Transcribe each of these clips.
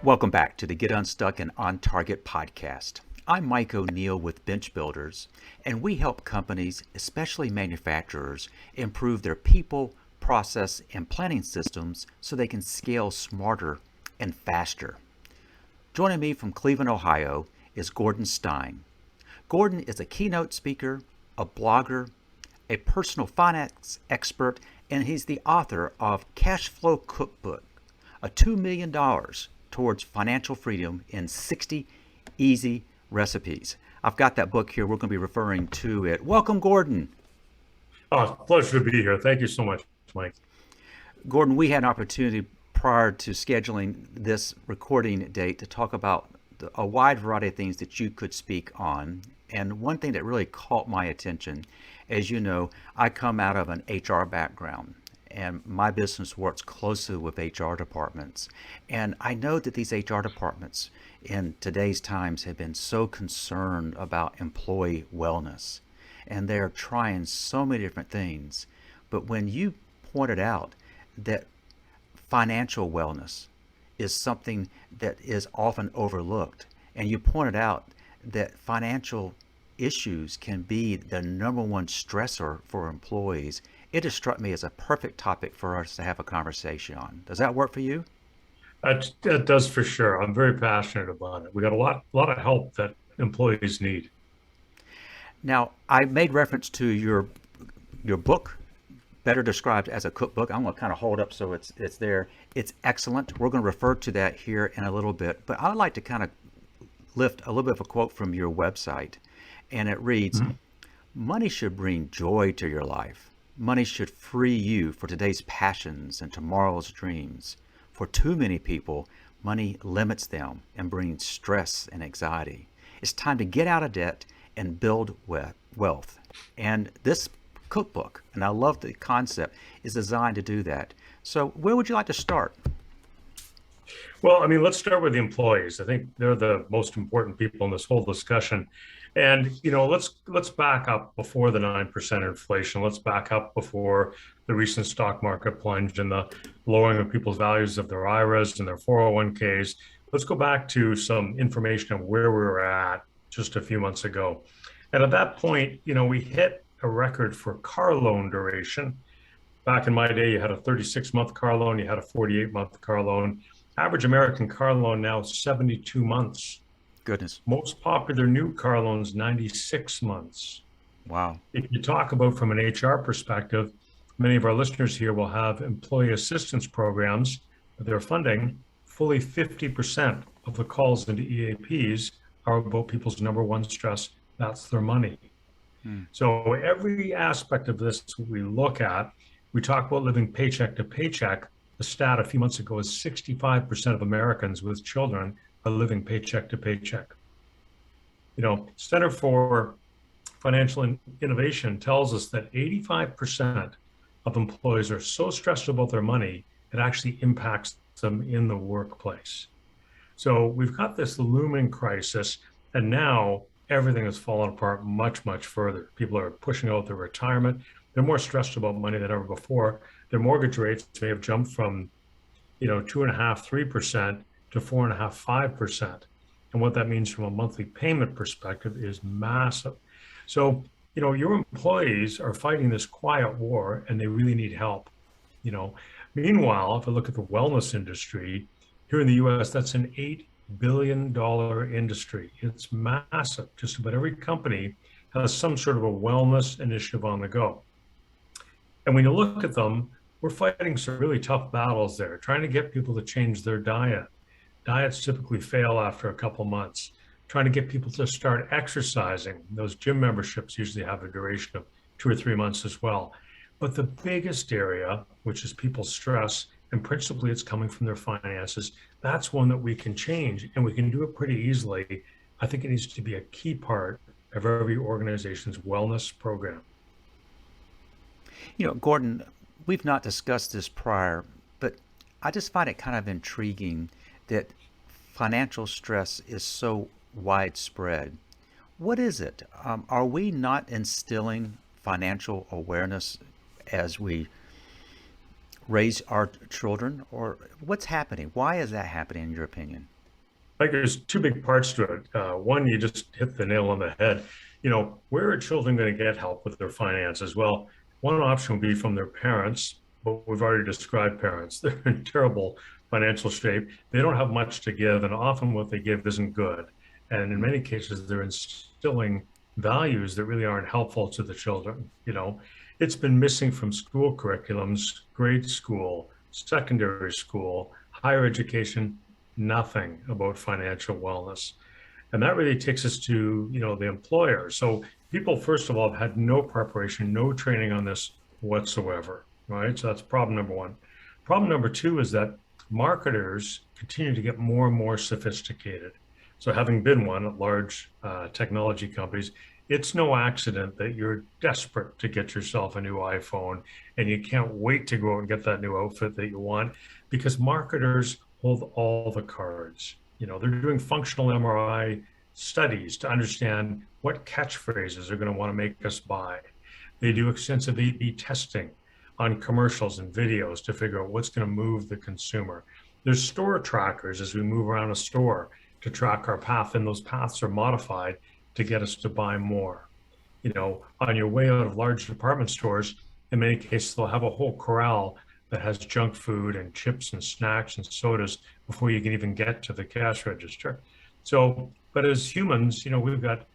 Welcome back to the Get Unstuck and On Target podcast. I'm Mike O'Neill with Bench Builders, and we help companies, especially manufacturers, improve their people, process, and planning systems so they can scale smarter and faster. Joining me from Cleveland, Ohio, is Gordon Stein. Gordon is a keynote speaker, a blogger, a personal finance expert, and he's the author of Cash Flow Cookbook, a $2 million towards financial freedom in 60 easy recipes. I've got that book here. We're going to be referring to it. Welcome, Gordon. Oh, pleasure to be here. Thank you so much, Mike. Gordon, we had an opportunity prior to scheduling this recording date to talk about a wide variety of things that you could speak on. And one thing that really caught my attention, as you know, I come out of an HR background, and my business works closely with HR departments. And I know that these HR departments in today's times have been so concerned about employee wellness, and they're trying so many different things. But when you pointed out that financial wellness is something that is often overlooked, and you pointed out that financial issues can be the number one stressor for employees, it has struck me as a perfect topic for us to have a conversation on. Does that work for you? That does for sure. I'm very passionate about it. We got a lot of help that employees need. Now, I made reference to your book, better described as a cookbook. I'm going to kind of hold up so it's there. It's excellent. We're going to refer to that here in a little bit, but I'd like to kind of lift a little bit of a quote from your website, and it reads, "Money should bring joy to your life. Money should free you for today's passions and tomorrow's dreams. For too many people, money limits them and brings stress and anxiety. It's time to get out of debt and build wealth." And this cookbook, and I love the concept, is designed to do that. So where would you like to start? Well, I mean, let's start with the employees. I think they're the most important people in this whole discussion. And let's back up before the 9% inflation. Let's back up before the recent stock market plunge and the lowering of people's values of their IRAs and their 401ks. Let's go back to some information of where we were at just a few months ago. And at that point, we hit a record for car loan duration. Back in my day, you had a 36-month car loan, you had a 48-month car loan. Average American car loan now is 72 months. Goodness. Most popular new car loans, 96 months. Wow. If you talk about from an HR perspective, many of our listeners here will have employee assistance programs that they're funding. Fully 50% of the calls into EAPs are about people's number one stress. That's their money. So every aspect of this we look at, we talk about living paycheck to paycheck. The stat a few months ago is 65% of Americans with children are living paycheck to paycheck. Center for Financial Innovation tells us that 85% of employees are so stressed about their money, it actually impacts them in the workplace. So we've got this looming crisis, and now everything has fallen apart much, much further. People are pushing out their retirement. They're more stressed about money than ever before. Their mortgage rates may have jumped from 2.5%, 3% to 4.5%, 5%. And what that means from a monthly payment perspective is massive. So, your employees are fighting this quiet war, and they really need help. Meanwhile, if I look at the wellness industry here in the US, that's an $8 billion industry. It's massive. Just about every company has some sort of a wellness initiative on the go. And when you look at them, we're fighting some really tough battles there, trying to get people to change their diet. Diets typically fail after a couple months. Trying to get people to start exercising. Those gym memberships usually have a duration of 2 or 3 months as well. But the biggest area, which is people's stress, and principally it's coming from their finances, that's one that we can change, and we can do it pretty easily. I think it needs to be a key part of every organization's wellness program. Gordon, we've not discussed this prior, but I just find it kind of intriguing that financial stress is so widespread. What is it? Are we not instilling financial awareness as we raise our children, or what's happening? Why is that happening in your opinion? I think there's two big parts to it. One, you just hit the nail on the head. Where are children going to get help with their finances? Well, one option would be from their parents, but we've already described parents. They're in terrible financial shape. They don't have much to give, and often what they give isn't good. And in many cases, they're instilling values that really aren't helpful to the children. It's been missing from school curriculums, grade school, secondary school, higher education, nothing about financial wellness. And that really takes us to, the employer. So people, first of all, have had no preparation, no training on this whatsoever, right? So that's problem number one. Problem number two is that marketers continue to get more and more sophisticated. So having been one at large technology companies, it's no accident that you're desperate to get yourself a new iPhone and you can't wait to go out and get that new outfit that you want because marketers hold all the cards. They're doing functional MRI studies to understand what catchphrases are going to want to make us buy. They do extensive A/B testing on commercials and videos to figure out what's going to move the consumer. There's store trackers as we move around a store to track our path, and those paths are modified to get us to buy more. On your way out of large department stores, in many cases, they'll have a whole corral that has junk food and chips and snacks and sodas before you can even get to the cash register. So, but as humans, we've got,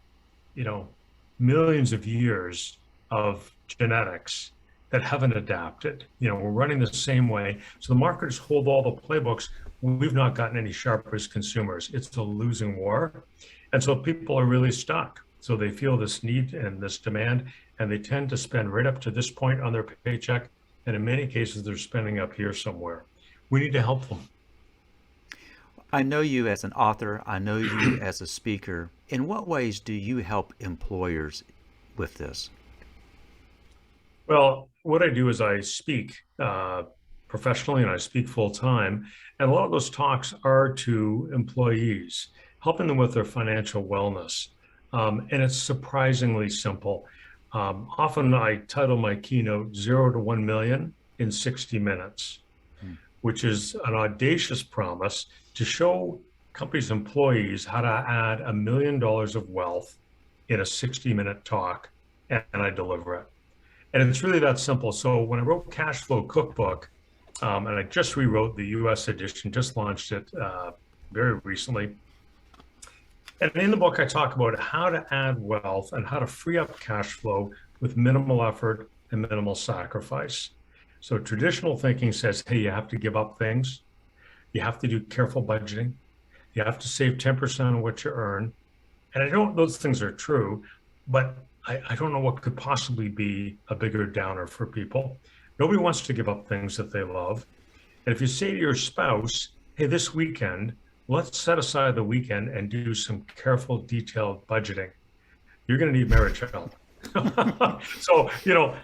millions of years of genetics that haven't adapted. We're running the same way. So the marketers hold all the playbooks. We've not gotten any sharper as consumers. It's a losing war. And so people are really stuck. So they feel this need and this demand, and they tend to spend right up to this point on their paycheck. And in many cases, they're spending up here somewhere. We need to help them. I know you as an author. I know you as a speaker. In what ways do you help employers with this? Well, what I do is I speak professionally and I speak full time. And a lot of those talks are to employees, helping them with their financial wellness. And it's surprisingly simple. Often I title my keynote 0 to 1 million in 60 minutes, which is an audacious promise to show companies' employees how to add $1 million of wealth in a 60-minute talk, and I deliver it. And it's really that simple. So when I wrote Cash Flow Cookbook, and I just rewrote the US edition, just launched it very recently. And in the book, I talk about how to add wealth and how to free up cash flow with minimal effort and minimal sacrifice. So traditional thinking says, hey, you have to give up things. You have to do careful budgeting. You have to save 10% of what you earn. And I don't, those things are true, but I don't know what could possibly be a bigger downer for people. Nobody wants to give up things that they love. And if you say to your spouse, hey, this weekend, let's set aside the weekend and do some careful, detailed budgeting, you're going to need marriage help. So,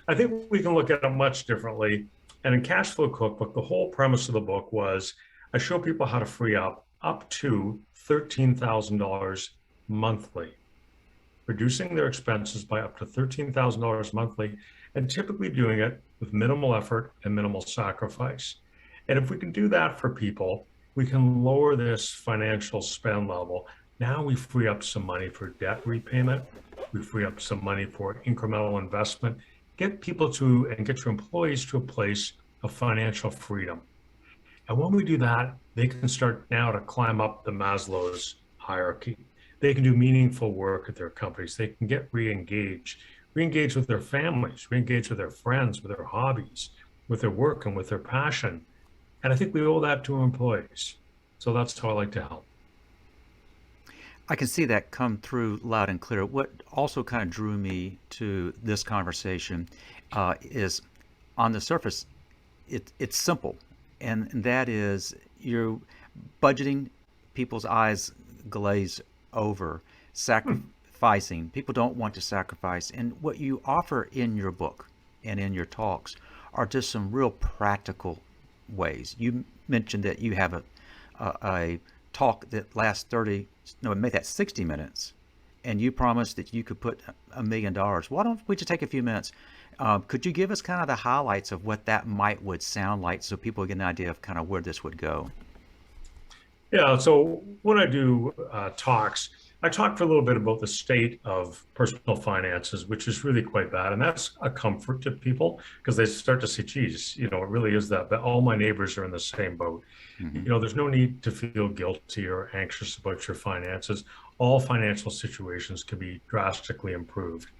I think we can look at it much differently. And in Cash Flow Cookbook, the whole premise of the book was I show people how to free up to $13,000 monthly, reducing their expenses by up to $13,000 monthly, and typically doing it with minimal effort and minimal sacrifice. And if we can do that for people, we can lower this financial spend level. Now we free up some money for debt repayment. We free up some money for incremental investment. Get people to, and get your employees to a place of financial freedom. And when we do that, they can start now to climb up the Maslow's hierarchy. They can do meaningful work at their companies. They can get re-engaged with their families, re-engage with their friends, with their hobbies, with their work and with their passion. And I think we owe that to our employees. So that's how I like to help. I can see that come through loud and clear. What also kind of drew me to this conversation is on the surface, it's simple. And that is you're budgeting, people's eyes glaze over, sacrificing. People don't want to sacrifice. And what you offer in your book and in your talks are just some real practical ways. You mentioned that you have a talk that lasts 60 minutes, and you promised that you could put $1 million. Why don't we just take a few minutes? Could you give us kind of the highlights of what that would sound like so people get an idea of kind of where this would go? Yeah, so when I do talks, I talk for a little bit about the state of personal finances, which is really quite bad. And that's a comfort to people because they start to say, geez, it really is that. But all my neighbors are in the same boat. Hmm. There's no need to feel guilty or anxious about your finances. All financial situations can be drastically improved.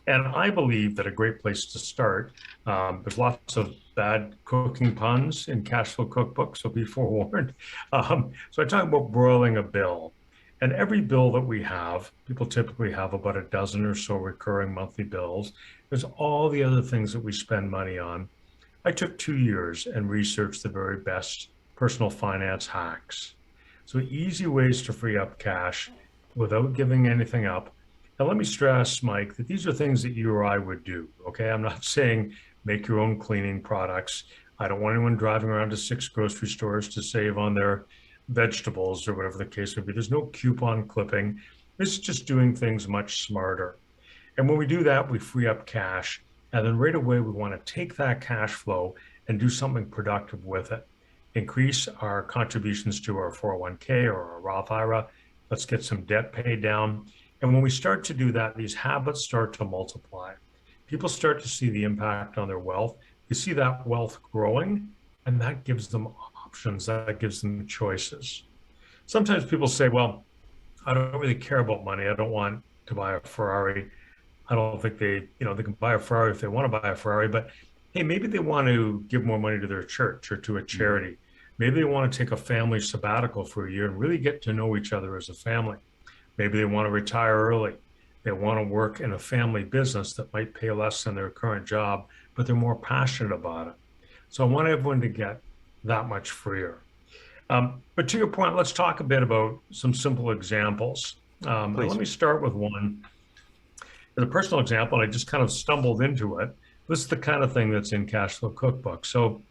And I believe that a great place to start, there's lots of bad cooking puns in cash flow cookbook, so be forewarned. So I talk about broiling a bill. And every bill that we have, people typically have about a dozen or so recurring monthly bills. There's all the other things that we spend money on. I took 2 years and researched the very best personal finance hacks. So easy ways to free up cash without giving anything up. Now, let me stress, Mike, that these are things that you or I would do. Okay. I'm not saying make your own cleaning products. I don't want anyone driving around to 6 grocery stores to save on their vegetables or whatever the case would be. There's no coupon clipping. This is just doing things much smarter. And when we do that, we free up cash. And then right away, we want to take that cash flow and do something productive with it. Increase our contributions to our 401k or our Roth IRA. Let's get some debt paid down. And when we start to do that, these habits start to multiply. People start to see the impact on their wealth. You see that wealth growing, and that gives them options, that gives them choices. Sometimes people say, well, I don't really care about money. I don't want to buy a Ferrari. I don't think they can buy a Ferrari if they want to buy a Ferrari, but hey, maybe they want to give more money to their church or to a charity. Maybe they want to take a family sabbatical for a year and really get to know each other as a family. Maybe they want to retire early. They want to work in a family business that might pay less than their current job, but they're more passionate about it. So I want everyone to get that much freer. But to your point, let's talk a bit about some simple examples. Please. Let me start with one. As a personal example, I just kind of stumbled into it. This is the kind of thing that's in Cashflow Cookbook. So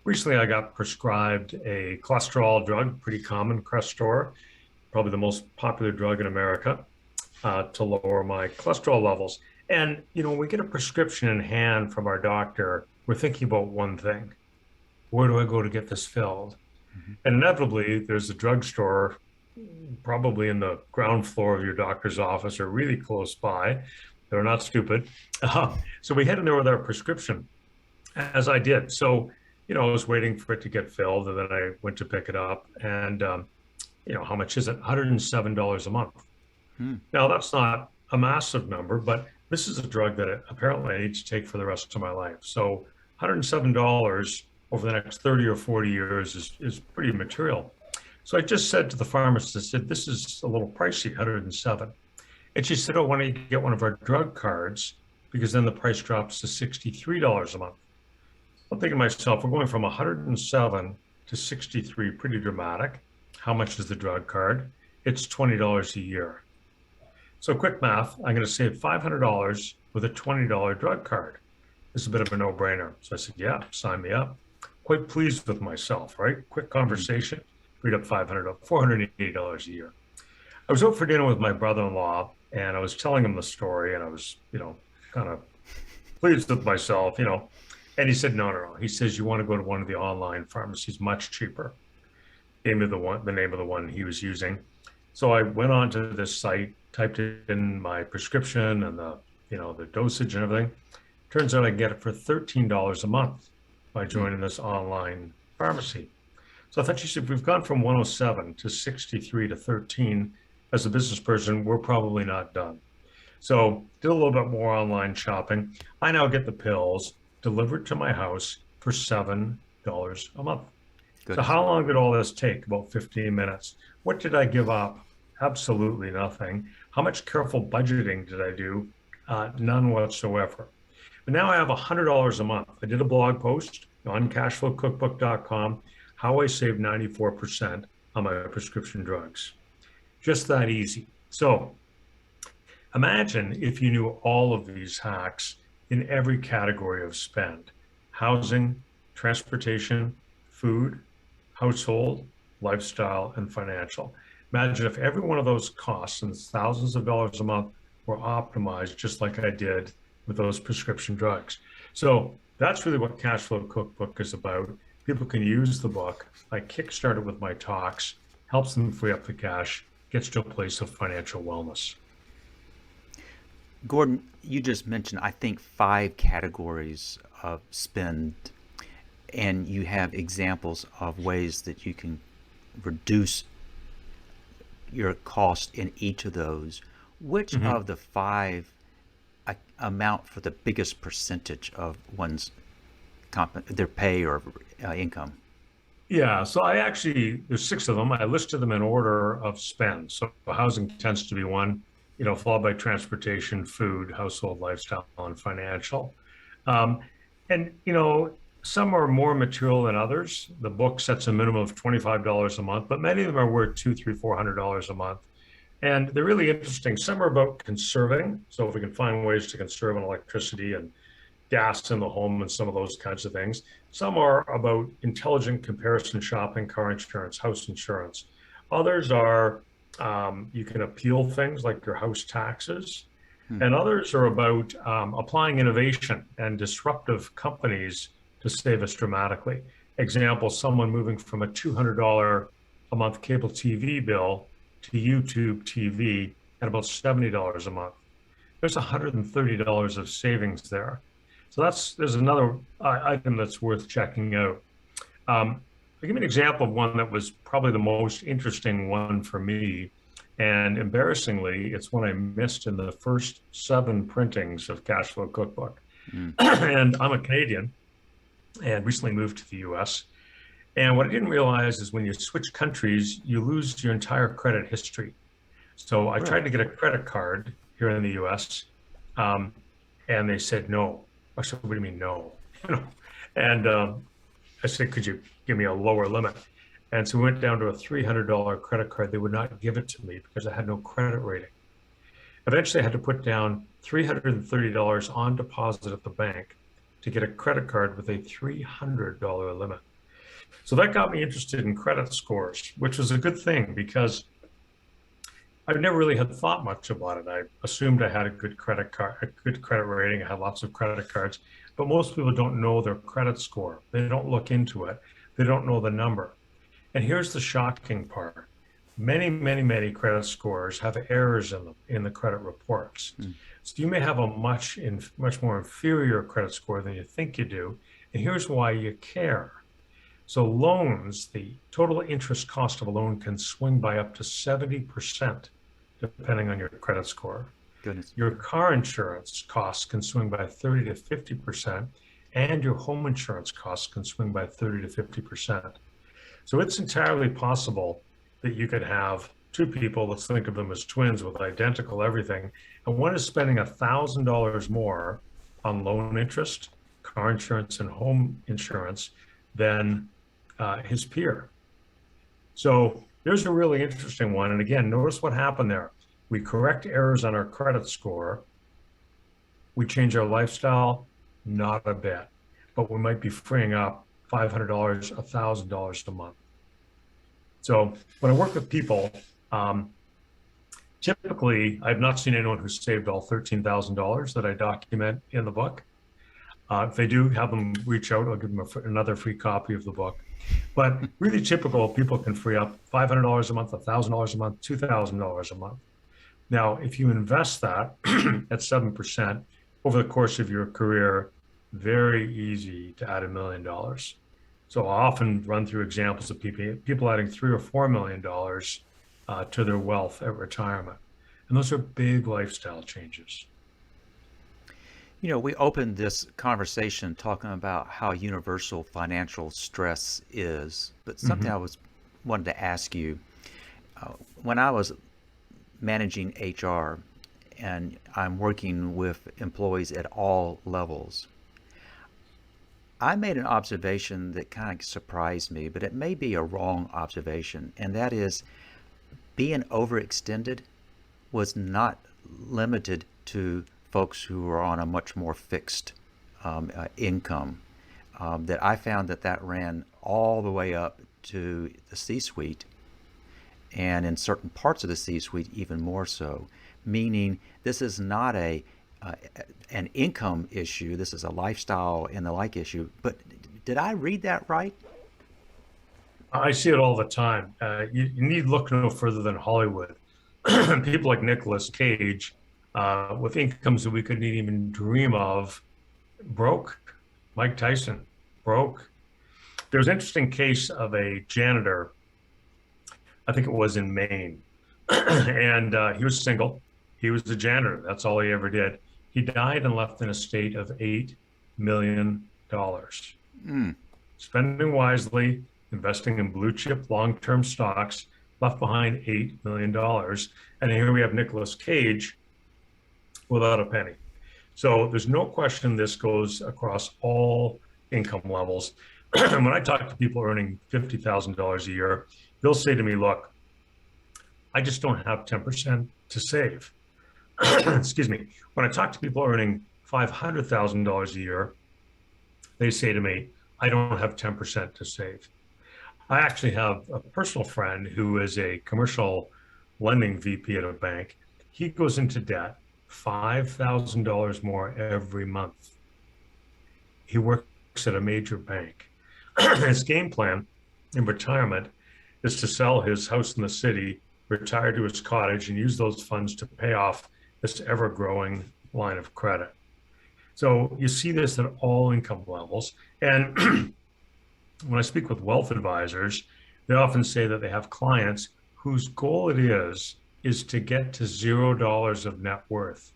recently I got prescribed a cholesterol drug, pretty common, Crestor, probably the most popular drug in America, to lower my cholesterol levels. And, when we get a prescription in hand from our doctor, we're thinking about one thing. Where do I go to get this filled? Hmm. And inevitably, there's a drugstore probably in the ground floor of your doctor's office or really close by. They're not stupid. So we head in there with our prescription, as I did. So, I was waiting for it to get filled, and then I went to pick it up. And, how much is it? $107 a month. Hmm. Now, that's not a massive number, but this is a drug that apparently I need to take for the rest of my life. So $107 over the next 30 or 40 years is pretty material. So I just said to the pharmacist, I said, this is a little pricey, 107. And she said, oh, why don't you get one of our drug cards? Because then the price drops to $63 a month. I'm thinking to myself, we're going from 107 to 63, pretty dramatic. How much is the drug card? It's $20 a year. So quick math, I'm going to save $500 with a $20 drug card. This is a bit of a no-brainer. So I said, yeah, sign me up. Quite pleased with myself, right? Quick conversation, freed up $480 a year. I was out for dinner with my brother-in-law, and I was telling him the story, and I was, kind of pleased with myself, And he said, no. He says, you want to go to one of the online pharmacies, much cheaper. Gave me the name of the one he was using. So I went on to this site, typed in my prescription and the dosage and everything. Turns out I can get it for $13 a month by joining this online pharmacy. So I thought, she said, we've gone from 107 to 63 to 13. As a business person, we're probably not done. So did a little bit more online shopping. I now get the pills delivered to my house for $7 a month. Good. So how long did all this take? About 15 minutes. What did I give up? Absolutely nothing. How much careful budgeting did I do? None whatsoever. But now I have $100 a month. I did a blog post on cashflowcookbook.com, how I saved 94% on my prescription drugs. Just that easy. So imagine if you knew all of these hacks in every category of spend: housing, transportation, food, household, lifestyle, and financial. Imagine if every one of those costs, and it's thousands of dollars a month, were optimized just like I did with those prescription drugs. So that's really what Cashflow Cookbook is about. People can use the book. I kickstarted with my talks. helps them free up the cash, gets to a place of financial wellness. Gordon, you just mentioned, I think, 5 categories of spend, and you have examples of ways that you can reduce your cost in each of those. Which Mhm. of the 5 amount for the biggest percentage of one's their pay or income? Yeah, so there's 6 of them. I listed them in order of spend. So housing tends to be one, followed by transportation, food, household, lifestyle, and financial. Um, and some are more material than others. The book sets a minimum of $25 a month, but many of them are worth $200, $300, $400 a month. And they're really interesting. Some are about conserving. So if we can find ways to conserve on electricity and gas in the home and some of those kinds of things. Some are about intelligent comparison shopping, car insurance, house insurance. Others are you can appeal things like your house taxes. Hmm. And others are about applying innovation and disruptive companies to save us dramatically. Example, someone moving from a $200 a month cable TV bill to YouTube TV at about $70 a month. There's $130 of savings there. So there's another item that's worth checking out. I'll give you an example of one that was probably the most interesting one for me. And embarrassingly, it's one I missed in the first 7 printings of Cash Flow Cookbook. Mm. And I'm a Canadian and recently moved to the US. And what I didn't realize is when you switch countries, you lose your entire credit history. So I Really? tried to get a credit card here in the US, and they said no. I said, "What do you mean no?" You know, and I said, "Could you give me a lower limit?" And so we went down to a $300 credit card. They would not give it to me because I had no credit rating. Eventually, I had to put down $330 on deposit at the bank to get a credit card with a $300 limit. So that got me interested in credit scores, which was a good thing because I never really had thought much about it. I assumed I had a good credit card, a good credit rating. I had lots of credit cards, but most people don't know their credit score. They don't look into it. They don't know the number. And here's the shocking part. Many, many, many credit scores have errors in them in the credit reports. Mm. So you may have a much more inferior credit score than you think you do. And here's why you care. So loans, the total interest cost of a loan can swing by up to 70%, depending on your credit score. Goodness. Your car insurance costs can swing by 30 to 50%, and your home insurance costs can swing by 30 to 50%. So it's entirely possible that you could have 2 people, let's think of them as twins with identical everything, and one is spending $1,000 more on loan interest, car insurance, and home insurance than his peer. So there's a really interesting one. And again, notice what happened there. We correct errors on our credit score. We change our lifestyle, not a bit, but we might be freeing up $500, $1,000 a month. So when I work with people, typically I've not seen anyone who's saved all $13,000 that I document in the book. If they do, have them reach out. I'll give them another free copy of the book. But really typical, people can free up $500 a month, $1,000 a month, $2,000 a month. Now, if you invest that at 7% over the course of your career, very easy to add $1 million. So I often run through examples of people adding $3 or $4 million to their wealth at retirement. And those are big lifestyle changes. You know, we opened this conversation talking about how universal financial stress is, but something Mm-hmm. wanted to ask you. When I was managing HR and I'm working with employees at all levels, I made an observation that kind of surprised me, but it may be a wrong observation, and that is being overextended was not limited to folks who were on a much more fixed income. That I found that ran all the way up to the C-suite, and in certain parts of the C-suite even more so. Meaning, this is not an income issue. This is a lifestyle and the like issue. But did I read that right? I see it all the time. You need look no further than Hollywood. People like Nicolas Cage, with incomes that we couldn't even dream of, broke. Mike Tyson broke. There was an interesting case of a janitor, I think it was in Maine, and he was single. He was a janitor. That's all he ever did. He died and left an estate of $8 million. Mm. Spending wisely, investing in blue chip long-term stocks, left behind $8 million. And here we have Nicolas Cage without a penny. So there's no question this goes across all income levels. When I talk to people earning $50,000 a year, they'll say to me, look, I just don't have 10% to save. Excuse me. When I talk to people earning $500,000 a year, they say to me, I don't have 10% to save. I actually have a personal friend who is a commercial lending VP at a bank. He goes into debt $5,000 more every month. He works at a major bank. His game plan in retirement is to sell his house in the city, retire to his cottage, and use those funds to pay off this ever-growing line of credit. So you see this at all income levels. And when I speak with wealth advisors, they often say that they have clients whose goal it is to get to $0 of net worth.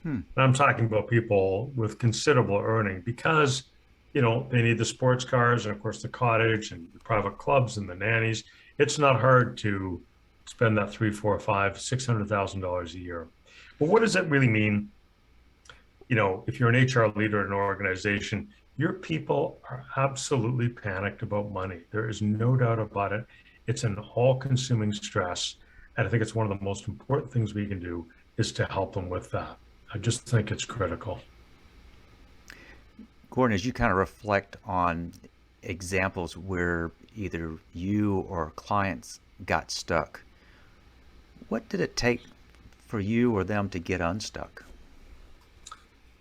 And I'm talking about people with considerable earning because, you know, they need the sports cars and of course the cottage and the private clubs and the nannies. It's not hard to spend that $300,000, $400,000, $600,000 a year. But what does that really mean? You know, if you're an HR leader in an organization, your people are absolutely panicked about money. There is no doubt about it. It's an all-consuming stress. And I think it's one of the most important things we can do is to help them with that. I just think it's critical. Gordon, as you kind of reflect on examples where either you or clients got stuck, what did it take for you or them to get unstuck?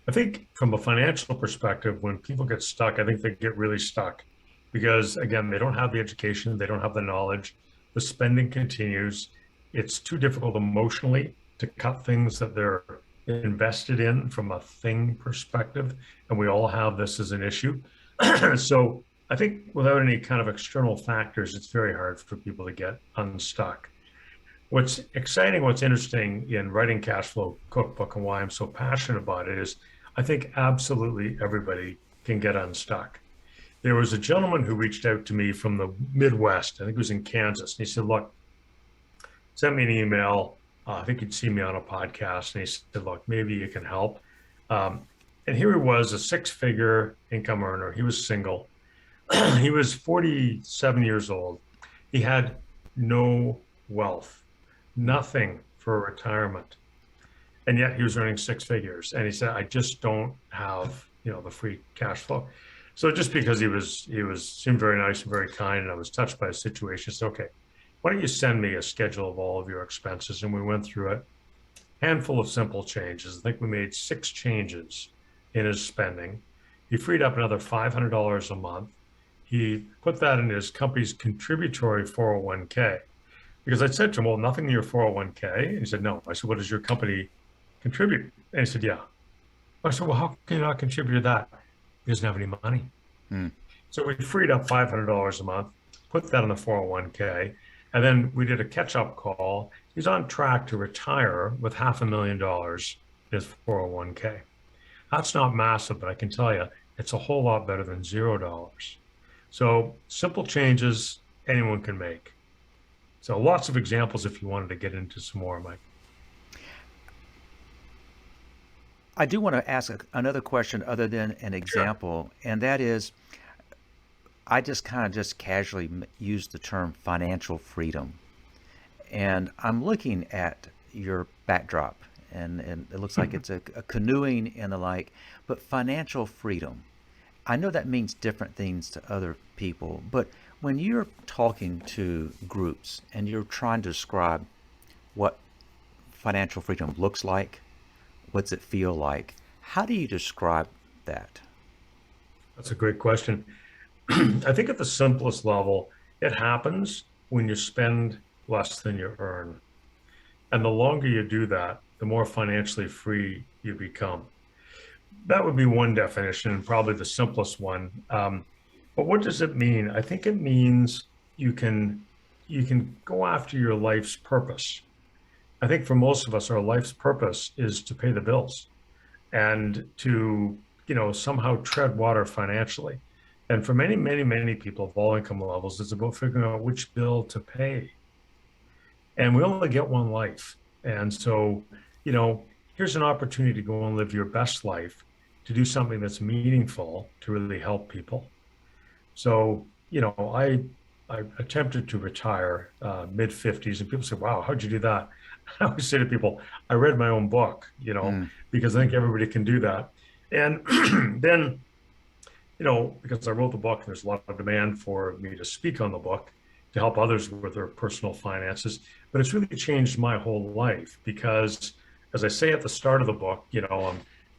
I think from a financial perspective, when people get stuck, I think they get really stuck because, again, they don't have the education, they don't have the knowledge, the spending continues. It's too difficult emotionally to cut things that they're invested in from a thing perspective. And we all have this as an issue. So I think without any kind of external factors, it's very hard for people to get unstuck. What's exciting, what's interesting in writing Cash Flow Cookbook and why I'm so passionate about it is I think absolutely everybody can get unstuck. There was a gentleman who reached out to me from the Midwest. I think it was in Kansas. And he said, look, sent me an email. I think he'd seen me on a podcast. And he said, look, maybe you can help. And here he was, a six-figure income earner. He was single. He was 47 years old. He had no wealth, nothing for retirement. And yet he was earning six figures. And he said, I just don't have, you know, the free cash flow. So just because he seemed very nice and very kind, and I was touched by his situation, I said, okay, why don't you send me a schedule of all of your expenses? And we went through it, handful of simple changes. I think we made 6 changes in his spending. He freed up another $500 a month. He put that in his company's contributory 401k. Because I said to him, well, nothing in your 401k? And he said, no. I said, what does your company contribute? And he said, yeah. I said, well, how can you not contribute to that? He doesn't have any money. So we freed up $500 a month, put that in the 401k, and then we did a catch-up call. He's on track to retire with $500,000 in his 401k. That's not massive, but I can tell you, it's a whole lot better than $0. So simple changes anyone can make. So lots of examples if you wanted to get into some more, Mike. I do want to ask another question other than an example, and that is, I just casually used the term financial freedom. And I'm looking at your backdrop, and it looks like it's a canoeing and the like, but financial freedom. I know that means different things to other people, but when you're talking to groups and you're trying to describe what financial freedom looks like, what's it feel like, how do you describe that? That's a great question. I think at the simplest level, It happens when you spend less than you earn. And the longer you do that, the more financially free you become. That would be one definition, and probably the simplest one. But what does it mean? I think it means you can you can go after your life's purpose. I think for most of us, our life's purpose is to pay the bills and to, somehow tread water financially. And for many, many, many people of all income levels, it's about figuring out which bill to pay. And we only get one life. And so, you know, here's an opportunity to go and live your best life, to do something that's meaningful, to really help people. So, I attempted to retire mid 50s, and people say, "Wow, how'd you do that?" I always say to people, "I read my own book," Mm. because I think everybody can do that. And then, because I wrote the book, there's a lot of demand for me to speak on the book to help others with their personal finances. But it's really changed my whole life because, as I say at the start of the book,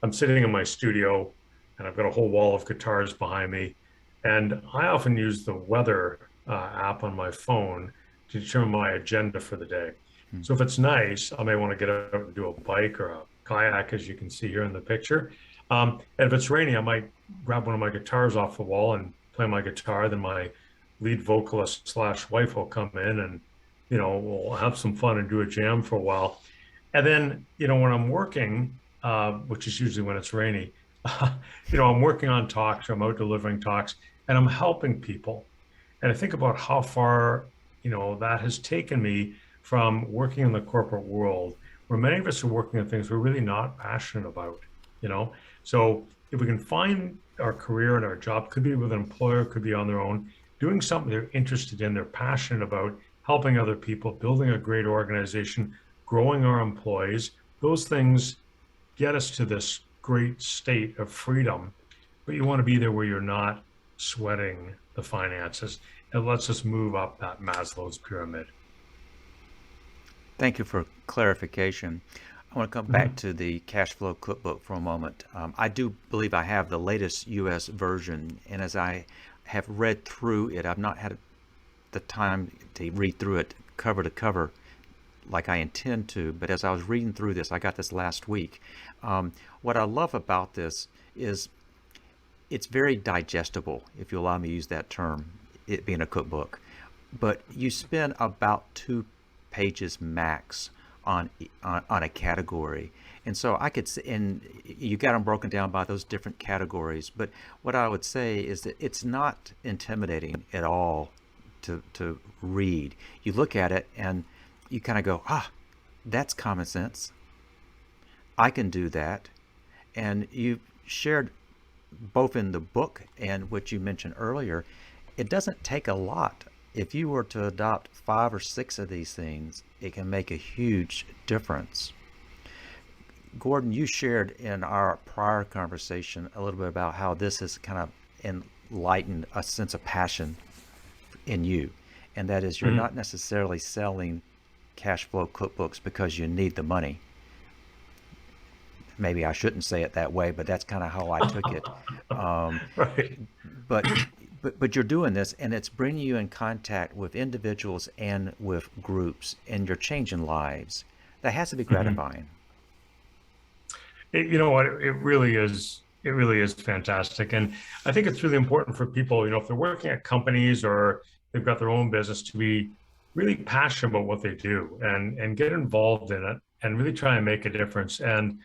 I'm sitting in my studio and I've got a whole wall of guitars behind me, and I often use the weather app on my phone to determine my agenda for the day. Mm. So if it's nice, I may want to get out and do a bike or a kayak, as you can see here in the picture. And if it's rainy, I might grab one of my guitars off the wall and play my guitar. Then my lead vocalist slash wife will come in, and we'll have some fun and do a jam for a while. And then, when I'm working, which is usually when it's rainy, I'm working on talks, or I'm out delivering talks, and I'm helping people. And I think about how far, that has taken me from working in the corporate world, where many of us are working on things we're really not passionate about, you know? So if we can find our career and our job, could be with an employer, could be on their own, doing something they're interested in, they're passionate about, helping other people, building a great organization, growing our employees, those things get us to this great state of freedom. But you want to be there where you're not sweating the finances. It lets us move up that Maslow's pyramid. Thank you for clarification. I want to come back Mhm. to the cash flow cookbook for a moment. I do believe I have the latest US version, and as I have read through it, I've not had the time to read through it cover to cover like I intend to, but as I was reading through this, I got this last week. What I love about this is it's very digestible, if you allow me to use that term, it being a cookbook. But you spend about 2 pages max on a category, and so I could and you got them broken down by those different categories. But what I would say is that it's not intimidating at all to read. You look at it and you kind of go, that's common sense. I can do that. And you shared both in the book and what you mentioned earlier, it doesn't take a lot. If you were to adopt 5 or 6 of these things, it can make a huge difference. Gordon, you shared in our prior conversation a little bit about how this has kind of enlightened a sense of passion in you. And that is, you're Mhm. not necessarily selling cash flow cookbooks because you need the money. Maybe I shouldn't say it that way, but that's kind of how I took it. Um, Right. but but you're doing this, and it's bringing you in contact with individuals and with groups, and you're changing lives. That has to be Mhm. gratifying. You know what? It really is. It really is fantastic. And I think it's really important for people, if they're working at companies or they've got their own business, to be really passionate about what they do and get involved in it and really try and make a difference. And,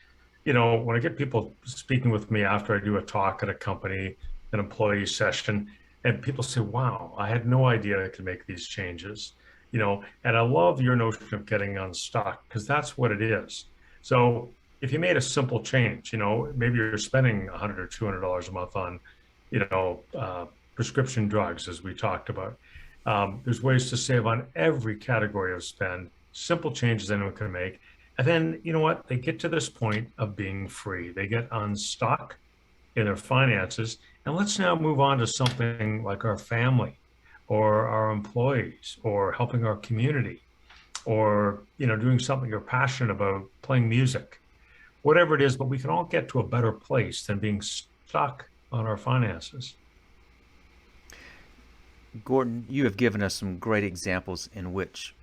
when I get people speaking with me after I do a talk at a company, an employee session, and people say, "Wow, I had no idea I could make these changes." And I love your notion of getting unstuck, because that's what it is. So if you made a simple change, maybe you're spending $100 or $200 a month on, prescription drugs, as we talked about. There's ways to save on every category of spend, simple changes anyone can make. And then, you know what? They get to this point of being free. They get unstuck in their finances. And let's now move on to something like our family or our employees or helping our community or, doing something you're passionate about, playing music, whatever it is, but we can all get to a better place than being stuck on our finances. Gordon, you have given us some great examples in which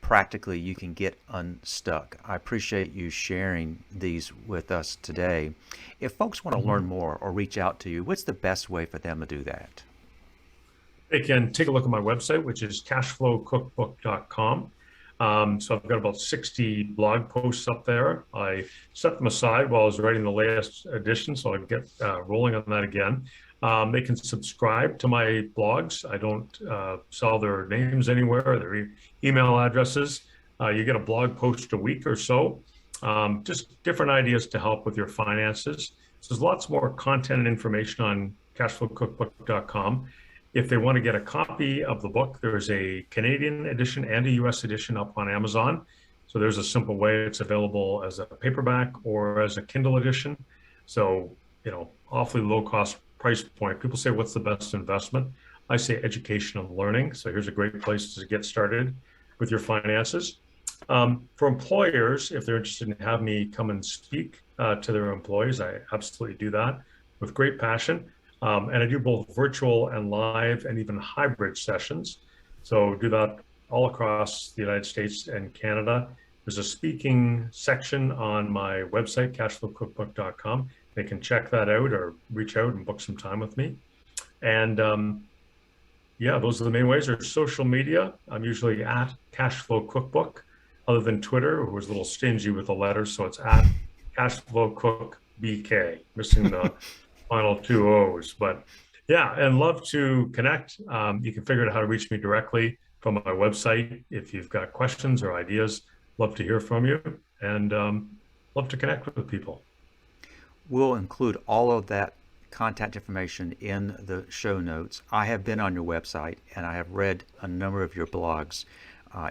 practically you can get unstuck. I appreciate you sharing these with us today. If folks want to learn more or reach out to you, what's the best way for them to do that? They can take a look at my website, which is cashflowcookbook.com. So I've got about 60 blog posts up there. I set them aside while I was writing the latest edition, so I can get rolling on that again. They can subscribe to my blogs. I don't sell their names anywhere, their email addresses. You get a blog post a week or so. Just different ideas to help with your finances. So there's lots more content and information on cashflowcookbook.com. If they want to get a copy of the book, there's a Canadian edition and a US edition up on Amazon. So there's a simple way. It's available as a paperback or as a Kindle edition. So, awfully low cost price point. People say, what's the best investment? I say education and learning. So here's a great place to get started with your finances. For employers, if they're interested in having me come and speak to their employees, I absolutely do that with great passion. And I do both virtual and live and even hybrid sessions. So do that all across the United States and Canada. There's a speaking section on my website, cashflowcookbook.com. They can check that out or reach out and book some time with me. And those are the main ways. There's social media. I'm usually at Cashflow Cookbook, other than Twitter, who was a little stingy with the letters. So it's at CashflowCookBK, missing the final two O's. But yeah, and love to connect. You can figure out how to reach me directly from my website. If you've got questions or ideas, love to hear from you, and love to connect with people. We'll include all of that contact information in the show notes. I have been on your website and I have read a number of your blogs.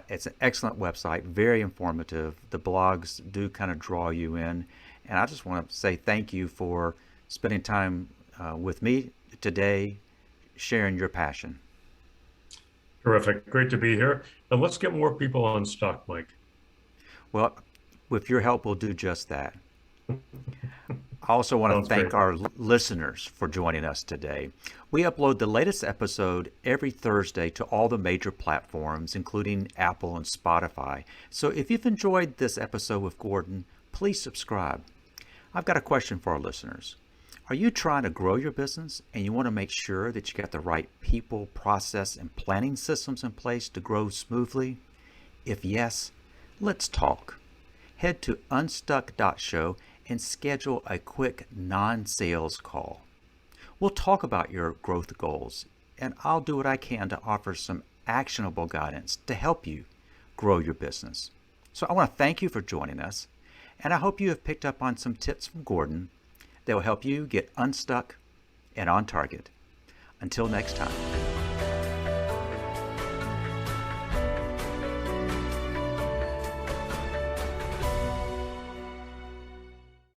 It's an excellent website, very informative. The blogs do kind of draw you in. And I just want to say thank you for spending time with me today, sharing your passion. Terrific. Great to be here. And let's get more people unstuck, Mike. Well, with your help, we'll do just that. I also want to thank our listeners for joining us today. We upload the latest episode every Thursday to all the major platforms, including Apple and Spotify. So if you've enjoyed this episode with Gordon, please subscribe. I've got a question for our listeners. Are you trying to grow your business and you want to make sure that you got the right people, process, and planning systems in place to grow smoothly? If yes, let's talk. Head to unstuck.show and schedule a quick non-sales call. We'll talk about your growth goals, and I'll do what I can to offer some actionable guidance to help you grow your business. So I want to thank you for joining us, and I hope you have picked up on some tips from Gordon that will help you get unstuck and on target. Until next time.